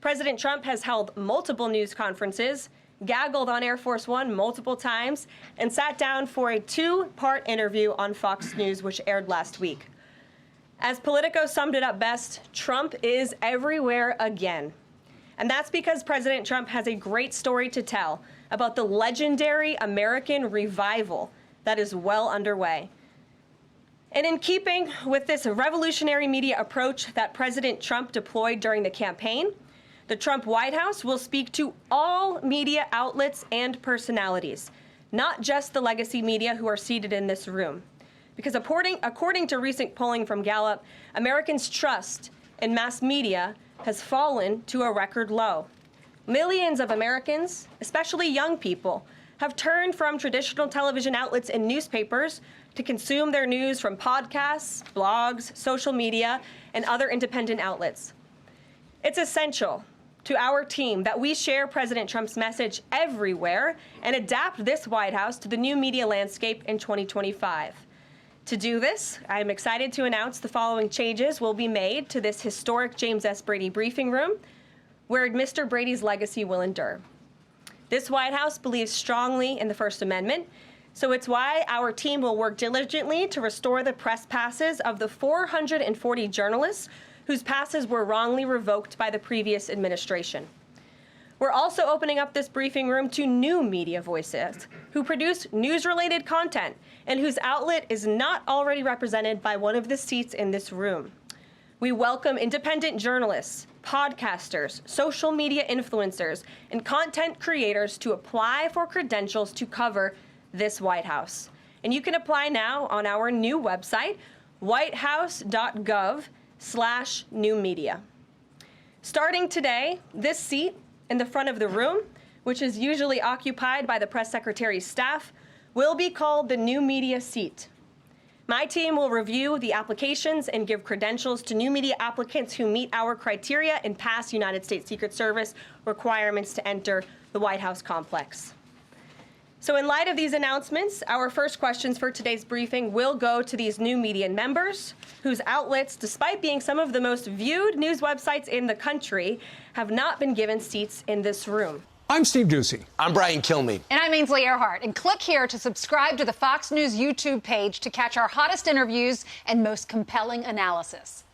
President Trump has held multiple news conferences, gaggled on Air Force One multiple times, and sat down for a two-part interview on Fox News, which aired last week. As Politico summed it up best, Trump is everywhere again. And that's because President Trump has a great story to tell about the legendary American revival that is well underway. And in keeping with this revolutionary media approach that President Trump deployed during the campaign, the Trump White House will speak to all media outlets and personalities, not just the legacy media who are seated in this room. Because according to recent polling from Gallup, Americans' trust in mass media has fallen to a record low. Millions of Americans, especially young people, have turned from traditional television outlets and newspapers to consume their news from podcasts, blogs, social media, and other independent outlets. It's essential to our team that we share President Trump's message everywhere and adapt this White House to the new media landscape in 2025. To do this, I am excited to announce the following changes will be made to this historic James S. Brady briefing room, where Mr. Brady's legacy will endure. This White House believes strongly in the First Amendment, so it's why our team will work diligently to restore the press passes of the 440 journalists whose passes were wrongly revoked by the previous administration. We're also opening up this briefing room to new media voices who produce news-related content and whose outlet is not already represented by one of the seats in this room. We welcome independent journalists, podcasters, social media influencers, and content creators to apply for credentials to cover this White House. And you can apply now on our new website, whitehouse.gov/new media. Starting today, this seat in the front of the room, which is usually occupied by the press secretary's staff, will be called the new media seat. My team will review the applications and give credentials to new media applicants who meet our criteria and pass United States Secret Service requirements to enter the White House complex. So in light of these announcements, our first questions for today's briefing will go to these new media members whose outlets, despite being some of the most viewed news websites in the country, have not been given seats in this room. I'm Steve Doocy. I'm Brian Kilmeade. And I'm Ainsley Earhart. And click here to subscribe to the Fox News YouTube page to catch our hottest interviews and most compelling analysis.